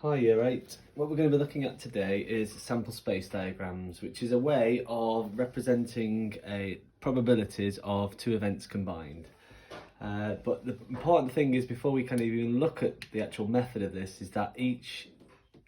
Hi Year 8. What we're going to be looking at today is sample space diagrams, which is a way of representing probabilities of two events combined. But the important thing is, before we can even look at the actual method of this, is that each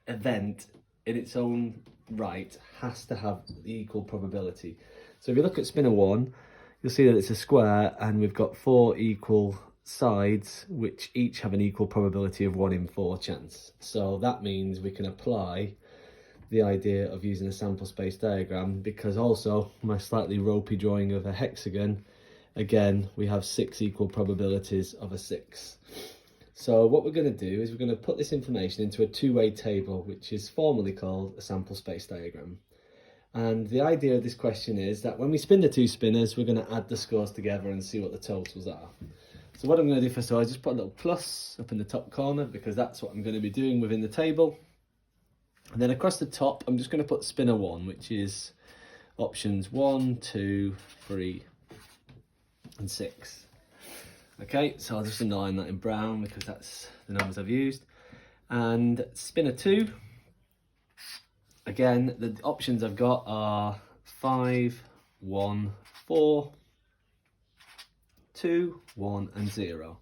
event in its own right has to have the equal probability. So if you look at spinner 1, you'll see that it's a square and we've got 4 equal sides which each have an equal probability of 1 in 4 chance. So that means we can apply the idea of using a sample space diagram, because also my slightly ropey drawing of a hexagon, again we have 6 equal probabilities of a 6. So what we're going to do is we're going to put this information into a two-way table, which is formally called a sample space diagram. And the idea of this question is that when we spin the two spinners, we're going to add the scores together and see what the totals are. So what I'm going to do first of all is just put a little plus up in the top corner, because that's what I'm going to be doing within the table. And then across the top, I'm just going to put spinner 1, which is options 1, 2, 3, and 6. Okay, so I'll just underline that in brown because that's the numbers I've used. And spinner 2, again, the options I've got are 5, 1, 4, 2, 1, and 0.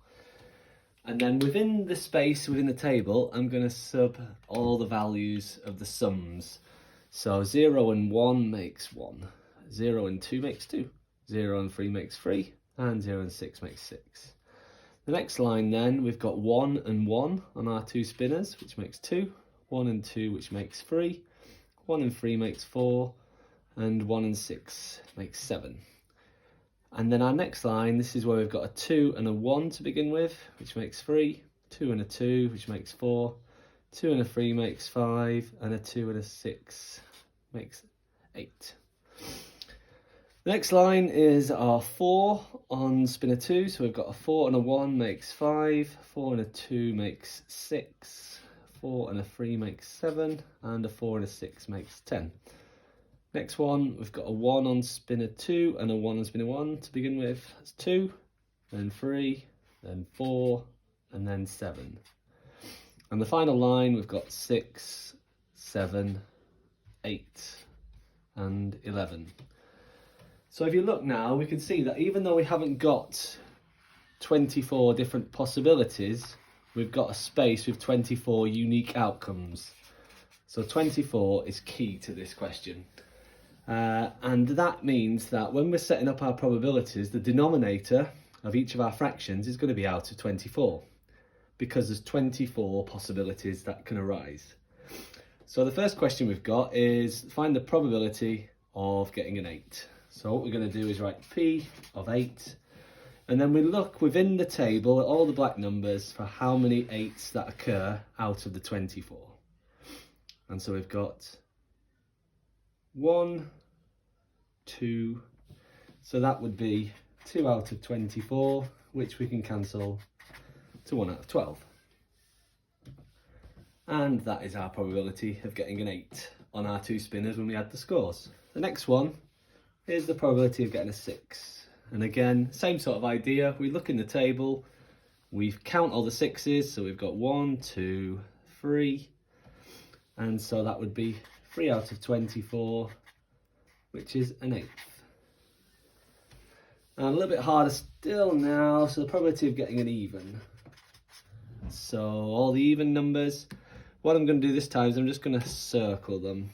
And then within the space within the table, I'm going to sub all the values of the sums. So 0 and 1 makes 1, 0 and 2 makes 2, 0 and 3 makes 3, and 0 and 6 makes 6. The next line then, we've got 1 and 1 on our two spinners, which makes 2, 1 and 2, which makes 3, 1 and 3 makes 4, and 1 and 6 makes 7. And then our next line, this is where we've got a 2 and a 1 to begin with, which makes 3, 2 and a 2, which makes 4, 2 and a 3 makes 5, and a 2 and a 6 makes 8. The next line is our 4 on spinner 2, so we've got a 4 and a 1 makes 5, 4 and a 2 makes 6, 4 and a 3 makes 7, and a 4 and a 6 makes 10. Next one, we've got a 1 on spinner 2 and a 1 on spinner 1 to begin with. That's 2, then 3, then 4, and then 7. And the final line, we've got 6, 7, 8, and 11. So if you look now, we can see that even though we haven't got 24 different possibilities, we've got a space with 24 unique outcomes. So 24 is key to this question. And that means that when we're setting up our probabilities, the denominator of each of our fractions is going to be out of 24, because there's 24 possibilities that can arise. So the first question we've got is find the probability of getting an 8. So what we're going to do is write P of 8, and then we look within the table at all the black numbers for how many 8s that occur out of the 24. And so we've got 1, 2, so that would be 2 out of 24, which we can cancel to 1 out of 12. And that is our probability of getting an 8 on our two spinners when we add the scores. The next one is the probability of getting a 6. And again, same sort of idea. We look in the table, we count all the 6s, so we've got 1, 2, 3, and so that would be 3 out of 24, which is an 8th. And a little bit harder still now, so the probability of getting an even. So all the even numbers, what I'm going to do this time is I'm just going to circle them,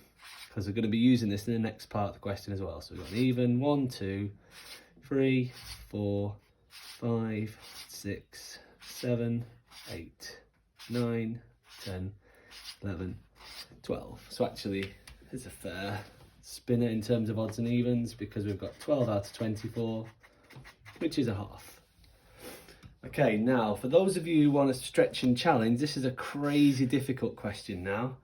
because we're going to be using this in the next part of the question as well. So we've got an even 1, 2, 3, 4, 5, 6, 7, 8, 9, 10, 11, 12. So actually, it's a fair spinner in terms of odds and evens, because we've got 12 out of 24, which is a half. Okay, now for those of you who want to stretch and challenge, this is a crazy difficult question now.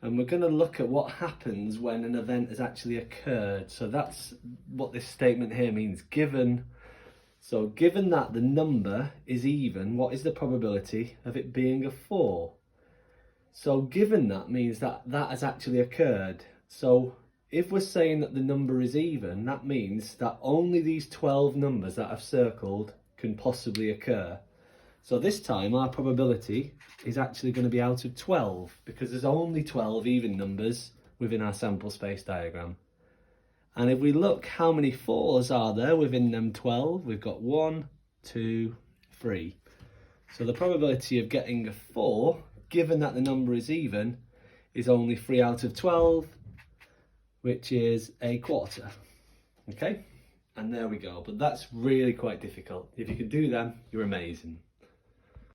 And we're going to look at what happens when an event has actually occurred. So that's what this statement here means. Given that the number is even, what is the probability of it being a 4? So given that means that that has actually occurred. So if we're saying that the number is even, that means that only these 12 numbers that I've circled can possibly occur. So this time our probability is actually going to be out of 12 because there's only 12 even numbers within our sample space diagram. And if we look how many 4s are there within them 12, we've got 1, 2, 3. So the probability of getting a 4, given that the number is even, is only 3 out of 12, which is a quarter. Okay, and there we go. But that's really quite difficult. If you can do them, you're amazing.